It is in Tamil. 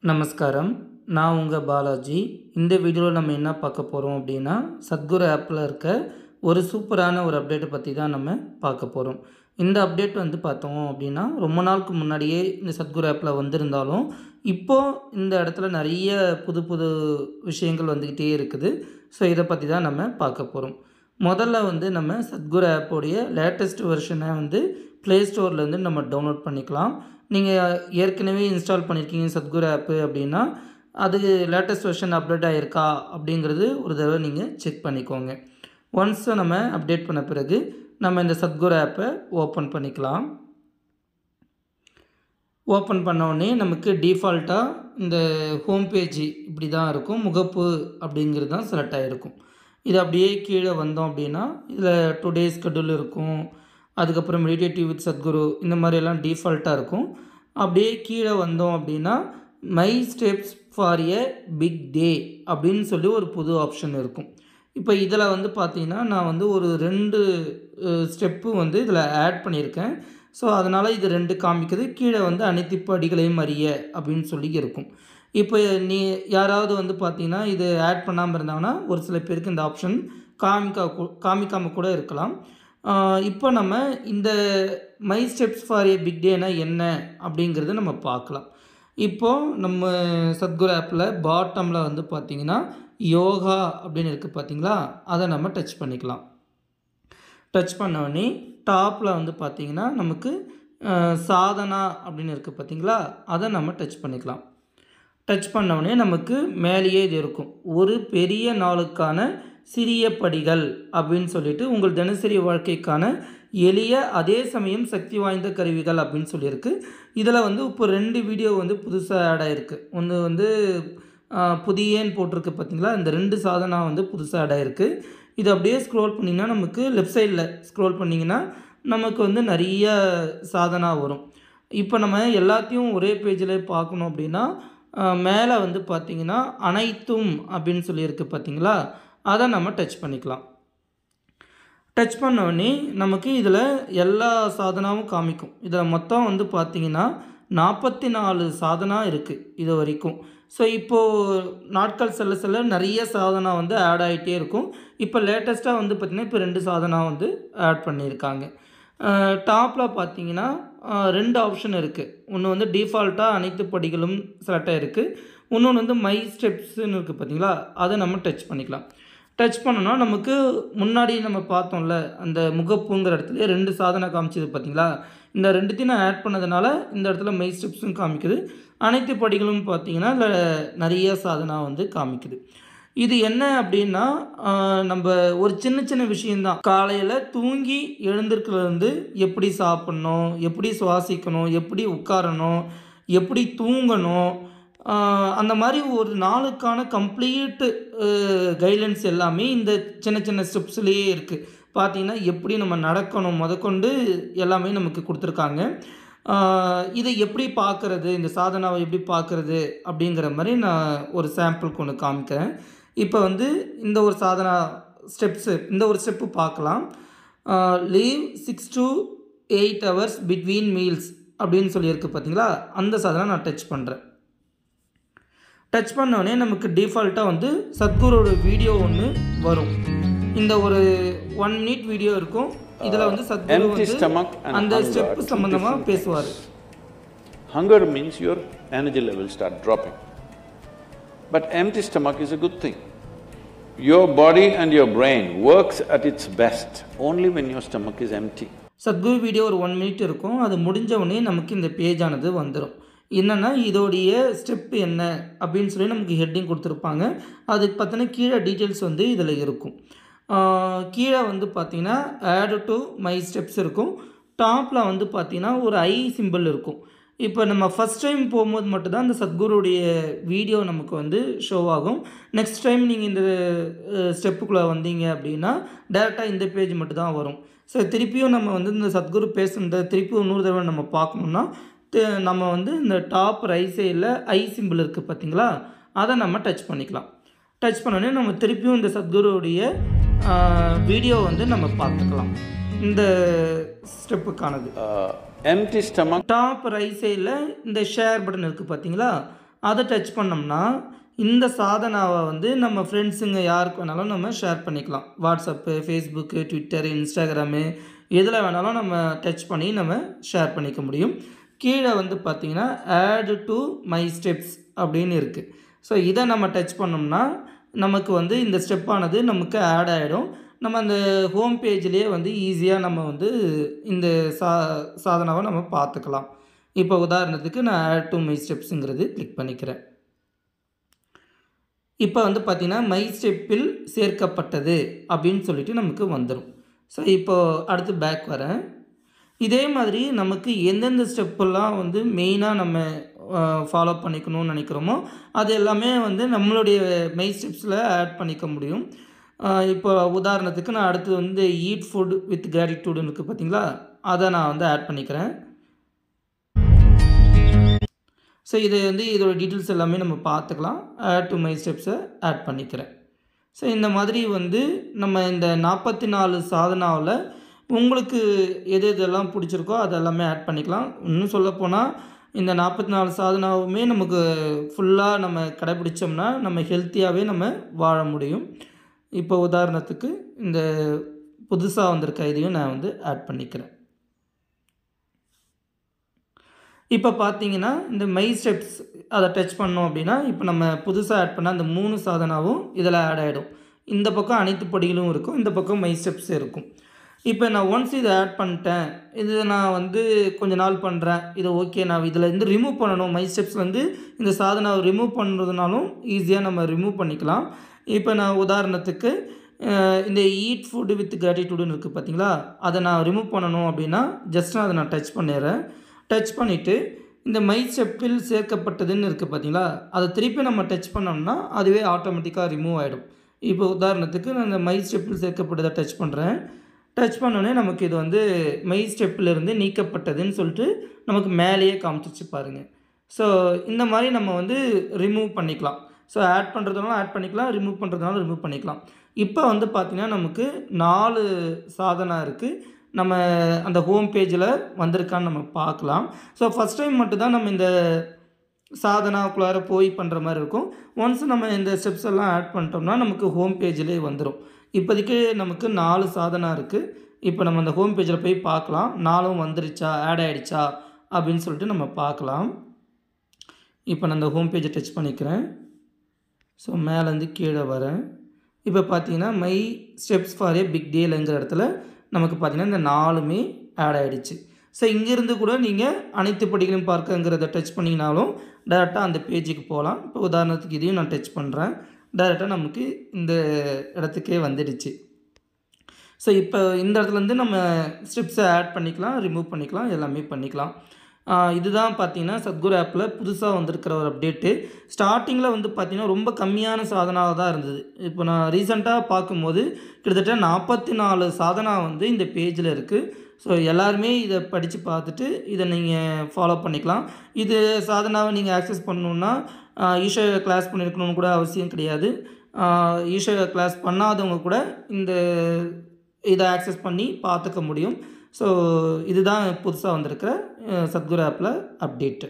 நமஸ்காரம். நான் உங்கள் பாலாஜி. இந்த வீடியோவில் நம்ம என்ன பார்க்க போகிறோம் அப்படின்னா, சத்குரு ஆப்பில் இருக்க ஒரு சூப்பரான ஒரு அப்டேட்டை பற்றி தான் நம்ம பார்க்க போகிறோம். இந்த அப்டேட் வந்து பார்த்தோம் அப்படின்னா, ரொம்ப நாளுக்கு முன்னாடியே இந்த சத்குரு ஆப்பில் வந்திருந்தாலும், இப்போது இந்த இடத்துல நிறைய புது புது விஷயங்கள் வந்துக்கிட்டே இருக்குது. ஸோ இதை பற்றி தான் நம்ம பார்க்க போகிறோம். முதல்ல வந்து நம்ம சத்குரு ஆப்போடைய லேட்டஸ்ட் வெர்ஷனை வந்து ப்ளே ஸ்டோர்லேருந்து நம்ம டவுன்லோட் பண்ணிக்கலாம். நீங்கள் ஏற்கனவே இன்ஸ்டால் பண்ணியிருக்கீங்க சத்குரு ஆப்பு அப்படின்னா, அது லேட்டஸ்ட் வெர்ஷன் அப்டேட் ஆகிருக்கா அப்படிங்கிறது ஒரு தடவை நீங்கள் செக் பண்ணிக்கோங்க. ஒன்ஸ் நம்ம அப்டேட் பண்ண பிறகு நம்ம இந்த சத்குரு ஆப்பை ஓப்பன் பண்ணிக்கலாம். ஓப்பன் பண்ணோடனே நமக்கு டிஃபால்ட்டாக இந்த ஹோம் பேஜ் இப்படி தான் இருக்கும். முகப்பு அப்படிங்கிறது தான் செலக்ட் ஆகிருக்கும். இது அப்படியே கீழே வந்தோம் அப்படின்னா, இதில் டுடே ஸ்கெடியூல் இருக்கும். அதுக்கப்புறம் மெடிடேட்டிவ் வித் சத்குரு இந்த மாதிரியெல்லாம் டிஃபால்ட்டாக இருக்கும். அப்படியே கீழே வந்தோம் அப்படின்னா, my steps for a big day அப்படின்னு சொல்லி ஒரு புது ஆப்ஷன் இருக்கும். இப்போ இதில் வந்து பார்த்திங்கன்னா, நான் வந்து ஒரு 2 ஸ்டெப்பு வந்து இதில் ஆட் பண்ணியிருக்கேன். ஸோ அதனால் இது 2 காமிக்குது. கீழே வந்து அனைத்து படிகளையும் அறிய அப்படின்னு சொல்லி இருக்கும். இப்போ யாராவது வந்து பார்த்திங்கன்னா, இது ஆட் பண்ணாமல் இருந்தாங்கன்னா, ஒரு சில பேருக்கு இந்த ஆப்ஷன் காமிக்காமல் கூட இருக்கலாம். இப்போ நம்ம இந்த my steps for a big டேனா என்ன அப்படிங்கிறத நம்ம பார்க்கலாம். இப்போது நம்ம சத்குரு ஆப்பில் பாட்டமில் வந்து பார்த்திங்கன்னா, யோகா அப்படின்னு இருக்குது பார்த்திங்களா, அதை நம்ம டச் பண்ணிக்கலாம். டச் பண்ணோடனே டாப்பில் வந்து பார்த்திங்கன்னா, நமக்கு சாதனா அப்படின்னு இருக்குது பார்த்திங்களா, அதை நம்ம டச் பண்ணிக்கலாம். டச் பண்ணோடனே நமக்கு மேலேயே இது இருக்கும், ஒரு பெரிய நாளுக்கான சிறிய படிகள் அப்படின்னு சொல்லிட்டு உங்கள் தினசரி வாழ்க்கைக்கான எளிய அதே சமயம் சக்தி வாய்ந்த கருவிகள் அப்படின்னு சொல்லியிருக்கு. இதில் வந்து இப்போ 2 வீடியோ வந்து புதுசாக ஆட் ஆகிருக்கு. ஒன்று வந்து புதியேன்னு போட்டிருக்கு பார்த்திங்களா, இந்த 2 சாதனா வந்து புதுசாக ஆட் ஆகிருக்கு. இது அப்படியே ஸ்க்ரோல் பண்ணிங்கன்னா, நமக்கு லெஃப்ட் சைடில் ஸ்க்ரோல் பண்ணிங்கன்னா நமக்கு வந்து நிறைய சாதனா வரும். இப்போ நம்ம எல்லாத்தையும் ஒரே பேஜில் பார்க்கணும் அப்படின்னா, மேலே வந்து பார்த்திங்கன்னா அனைத்தும் அப்படின்னு சொல்லியிருக்கு பார்த்திங்களா, அதை நம்ம டச் பண்ணிக்கலாம். டச் பண்ணோடனே நமக்கு இதில் எல்லா சாதனாவும் காமிக்கும். இதில் மொத்தம் வந்து பார்த்திங்கன்னா 44 சாதனா இருக்குது இது வரைக்கும். ஸோ இப்போது நாட்கள் செல்ல செல்ல நிறைய சாதனா வந்து ஆட் ஆகிட்டே இருக்கும். இப்போ லேட்டஸ்ட்டாக வந்து பார்த்திங்கன்னா, இப்போ 2 சாதனா வந்து ஆட் பண்ணியிருக்காங்க. டாப்பில் பார்த்திங்கன்னா 2 ஆப்ஷன் இருக்குது. ஒன்று வந்து டிஃபால்ட்டாக அனைத்து படிகளும் செலக்ட் ஆகிருக்கு. இன்னொன்று வந்து மை ஸ்டெப்ஸுன்னு இருக்குது பார்த்திங்களா, அதை நம்ம டச் பண்ணிக்கலாம். டச் பண்ணோன்னா நமக்கு முன்னாடி நம்ம பார்த்தோம்ல, அந்த முகப்புங்கிற இடத்துல 2 சாதனை காமிச்சிது பார்த்திங்களா, இந்த 2த்தையும் நான் ஆட் பண்ணதுனால இந்த இடத்துல மை ஸ்டெப்ஸும் காமிக்குது. அனைத்து படிகளும் பார்த்திங்கன்னா இதில் நிறைய சாதனா வந்து காமிக்குது. இது என்ன அப்படின்னா, நம்ம ஒரு சின்ன சின்ன விஷயந்தான். காலையில் தூங்கி எழுந்திருக்கிறதுலேருந்து எப்படி சாப்பிட்ணும், எப்படி சுவாசிக்கணும், எப்படி உட்காரணும், எப்படி தூங்கணும், அந்த மாதிரி ஒரு நாளுக்கான கம்ப்ளீட் கைட்லைன்ஸ் எல்லாமே இந்த சின்ன சின்ன ஸ்டெப்ஸ்லேயே இருக்குது. பார்த்திங்கன்னா எப்படி நம்ம நடக்கணும் முதற்கொண்டு எல்லாமே நமக்கு கொடுத்துருக்காங்க. இதை எப்படி பார்க்குறது, இந்த சாதனாவை எப்படி பார்க்குறது அப்படிங்கிற மாதிரி நான் ஒரு சாம்பிளுக்கு ஒன்று காமிக்கிறேன். இப்போ வந்து இந்த ஒரு சாதனா இந்த ஒரு ஸ்டெப்பு பார்க்கலாம். Leave 6 to 8 hours between meals அப்படின்னு சொல்லியிருக்கு பார்த்திங்களா, அந்த சாதனா நான் டச் பண்ணுறேன். டச் பண்ணோடனே நமக்கு டிஃபால்ட்டாக வந்து சத்குருவோட வீடியோ ஒன்று வரும். இந்த ஒரு 1 minute வீடியோ இருக்கும். இதில் வந்து சத்குரு வந்து அந்த ஸ்டெப்பு சம்பந்தமாக பேசுவார். Hunger means your energy levels start dropping. But empty stomach is a good thing. Your body and your brain works at its best only when your stomach is empty. Sadhguru video ஒரு 1 minute இருக்கும். அது முடிஞ்ச உடனே நமக்கு இந்த பேஜானது வந்துடும். என்னென்னா இதோடைய ஸ்டெப் என்ன அப்படின்னு சொல்லி நமக்கு ஹெட்டிங் கொடுத்துருப்பாங்க. அதுக்கு பார்த்தீங்கன்னா கீழே டீட்டெயில்ஸ் வந்து இதில் இருக்கும். கீழே வந்து பார்த்திங்கன்னா ஆட் டு மை ஸ்டெப்ஸ் இருக்கும். டாப்பில் வந்து பார்த்திங்கன்னா ஒரு ஐ சிம்பிள் இருக்கும். இப்போ நம்ம ஃபஸ்ட் டைம் போகும்போது மட்டும்தான் இந்த சத்குருடைய வீடியோ நமக்கு வந்து ஷோ ஆகும். நெக்ஸ்ட் டைம் நீங்கள் இந்த ஸ்டெப்புக்குள்ளே வந்தீங்க அப்படின்னா டேரெக்டாக இந்த பேஜ் மட்டும் தான் வரும். ஸோ திருப்பியும் நம்ம வந்து இந்த சத்குரு பேசுகிறத திருப்பி இன்னொரு தடவை நம்ம பார்க்கணுன்னா நம்ம வந்து இந்த டாப் ரைட் சைடில் ஐ சிம்பிள் இருக்குது பார்த்திங்களா, அதை நம்ம டச் பண்ணிக்கலாம். டச் பண்ணோடனே நம்ம திருப்பியும் இந்த சத்குருவுடைய வீடியோ வந்து நம்ம பார்த்துக்கலாம். இந்த ஸ்டெப்புக்கானது Empty stomach. டாப் ரைட் சைடில் இந்த ஷேர் பட்டன் இருக்குது பார்த்தீங்களா, அதை டச் பண்ணோம்னா இந்த சாதனாவை வந்து நம்ம ஃப்ரெண்ட்ஸுங்க யாருக்கு வேணாலும் நம்ம ஷேர் பண்ணிக்கலாம். வாட்ஸ்அப்பு, ஃபேஸ்புக்கு, ட்விட்டரு, இன்ஸ்டாகிராமு எதில் வேணாலும் நம்ம டச் பண்ணி நம்ம ஷேர் பண்ணிக்க முடியும். கீழே வந்து பார்த்திங்கன்னா ஆட் டு மை ஸ்டெப்ஸ் அப்படின்னு இருக்குது. ஸோ இதை நம்ம டச் பண்ணோம்னா நமக்கு வந்து இந்த ஸ்டெப்பானது நமக்கு ஆட் ஆகிடும். நம்ம அந்த ஹோம் பேஜ்லேயே வந்து ஈஸியாக நம்ம வந்து இந்த சாதனாவை நம்ம பார்த்துக்கலாம். இப்போ உதாரணத்துக்கு நான் ஆட் டு மை ஸ்டெப்ஸுங்கிறது கிளிக் பண்ணிக்கிறேன். இப்போ வந்து பார்த்திங்கன்னா மை ஸ்டெப்பில் சேர்க்கப்பட்டது அப்படின்னு சொல்லிட்டு நமக்கு வந்துடும். ஸோ இப்போது அடுத்து பேக் வரேன். இதே மாதிரி நமக்கு எந்தெந்த ஸ்டெப்பெல்லாம் வந்து மெயினாக நம்ம ஃபாலோ பண்ணிக்கணும்னு நினைக்கிறோமோ அது எல்லாமே வந்து நம்மளுடைய மை ஸ்டெப்ஸில் ஆட் பண்ணிக்க முடியும். இப்போ உதாரணத்துக்கு நான் அடுத்து வந்து ஈட் ஃபுட் வித் கிராட்டிடியூடுன்னு இருக்குது பார்த்தீங்களா, அதை நான் வந்து ஆட் பண்ணிக்கிறேன். ஸோ இது வந்து இதோட டீட்டெயில்ஸ் எல்லாமே நம்ம பார்த்துக்கலாம். ஆட் டு மை ஸ்டெப்ஸை ஆட் பண்ணிக்கிறேன். ஸோ இந்த மாதிரி வந்து நம்ம இந்த 44 சாதனாவில் உங்களுக்கு எது எதெல்லாம் பிடிச்சிருக்கோ அதெல்லாமே ஆட் பண்ணிக்கலாம். இன்னும் சொல்லப்போனால் இந்த 44 சாதனாவுமே நமக்கு ஃபுல்லாக நம்ம கடைப்பிடிச்சோம்னா நம்ம ஹெல்த்தியாகவே நம்ம வாழ முடியும். இப்போ உதாரணத்துக்கு இந்த புதுசாக வந்திருக்க இதையும் நான் வந்து ஆட் பண்ணிக்கிறேன். இப்போ பார்த்தீங்கன்னா இந்த மை ஸ்டெப்ஸ் அதை டச் பண்ணோம் அப்படின்னா இப்போ நம்ம புதுசாக ஆட் பண்ண அந்த 3 சாதனாவும் இதில் ஆட் ஆகிடும். இந்த பக்கம் அனைத்து படிகளும் இருக்கும், இந்த பக்கம் மை ஸ்டெப்ஸ் இருக்கும். இப்போ நான் ஒன்ஸ் இதை ஆட் பண்ணிட்டேன், இது நான் வந்து கொஞ்ச நாள் பண்ணுறேன், இது ஓகே, நான் இதில் இருந்து ரிமூவ் பண்ணணும், மை ஸ்டெப்ஸ்லேருந்து இந்த சாதனாவை ரிமூவ் பண்ணுறதுனாலும் ஈஸியாக நம்ம ரிமூவ் பண்ணிக்கலாம். இப்போ நான் உதாரணத்துக்கு இந்த ஈட் ஃபுட் வித் கிராட்டிடியூடுன்னு இருக்குது பார்த்தீங்களா, அதை நான் ரிமூவ் பண்ணணும் அப்படின்னா ஜஸ்ட் அதை நான் டச் பண்ணிடுறேன். டச் பண்ணிவிட்டு இந்த மை ஸ்டெப்பில் சேர்க்கப்பட்டதுன்னு இருக்குது பார்த்தீங்களா, அதை திருப்பி நம்ம டச் பண்ணோம்னா அதுவே ஆட்டோமேட்டிக்காக ரிமூவ் ஆகிடும். இப்போ உதாரணத்துக்கு நான் இந்த மை ஸ்டெப்பில் சேர்க்கப்பட்டதை டச் பண்ணுறேன். டச் பண்ணோடனே நமக்கு இது வந்து மை ஸ்டெப்பிலிருந்து நீக்கப்பட்டதுன்னு சொல்லிட்டு நமக்கு மேலேயே காமிச்சிச்சு பாருங்கள். ஸோ இந்த மாதிரி நம்ம வந்து ரிமூவ் பண்ணிக்கலாம். ஸோ ஆட் பண்ணுறதுனாலும் ஆட் பண்ணிக்கலாம், ரிமூவ் பண்ணுறதுனாலும் ரிமூவ் பண்ணிக்கலாம். இப்போ வந்து பார்த்திங்கன்னா நமக்கு 4 சாதனா இருக்குது. நம்ம அந்த ஹோம் பேஜில் வந்திருக்கான்னு நம்ம பார்க்கலாம். ஸோ ஃபஸ்ட் டைம் மட்டும்தான் நம்ம இந்த சாதனாக்குள்ளார போய் பண்ணுற மாதிரி இருக்கும். ஒன்ஸ் நம்ம இந்த ஸ்டெப்ஸ் எல்லாம் ஆட் பண்ணிட்டோம்னா நமக்கு ஹோம் பேஜிலே வந்துடும். இப்போதைக்கு நமக்கு 4 சாதனா இருக்குது. இப்போ நம்ம அந்த ஹோம் பேஜில் போய் பார்க்கலாம், 4ம் வந்துருச்சா, ஆட் ஆகிடுச்சா அப்படின்னு சொல்லிட்டு நம்ம பார்க்கலாம். இப்போ நான் அந்த ஹோம் பேஜை டச் பண்ணிக்கிறேன். ஸோ மேலேருந்து கீழே வரேன். இப்போ பார்த்தீங்கன்னா my steps for a big டீல்ங்கிற இடத்துல நமக்கு பார்த்திங்கன்னா இந்த 4மே ஆட் ஆகிடுச்சு. ஸோ இங்கேருந்து கூட நீங்கள் அனைத்து படிகளையும் பார்க்கங்கிறத டச் பண்ணிங்கனாலும் டேரெக்டாக அந்த பேஜுக்கு போகலாம். இப்போ உதாரணத்துக்கு இதையும் நான் டச் பண்ணுறேன், டேரெக்டாக நமக்கு இந்த இடத்துக்கே வந்துடுச்சு. ஸோ இப்போ இந்த இடத்துலேருந்து நம்ம ஸ்டெப்ஸை ஆட் பண்ணிக்கலாம், ரிமூவ் பண்ணிக்கலாம், எல்லாமே பண்ணிக்கலாம். இதுதான் பார்த்தீங்கன்னா சத்குரு ஆப்பில் புதுசாக வந்திருக்கிற ஒரு அப்டேட்டு. ஸ்டார்டிங்கில் வந்து பார்த்திங்கன்னா ரொம்ப கம்மியான சாதனாக தான் இருந்தது. இப்போ நான் ரீசெண்டாக பார்க்கும்போது கிட்டத்தட்ட 44 சாதனா வந்து இந்த பேஜில் இருக்குது. ஸோ எல்லாருமே இதை படித்து பார்த்துட்டு இதை நீங்கள் ஃபாலோ பண்ணிக்கலாம். இது சாதனாவை நீங்கள் ஆக்சஸ் பண்ணணுன்னா ஈஷா கிளாஸ் பண்ணியிருக்கணும்னு கூட அவசியம் கிடையாது. ஈஷா கிளாஸ் பண்ணாதவங்க கூட இந்த இதை ஆக்சஸ் பண்ணி பார்த்துக்க முடியும். ஸோ இதுதான் புதுசாக வந்திருக்கிற சத்குரு ஆப்பில் அப்டேட்டு.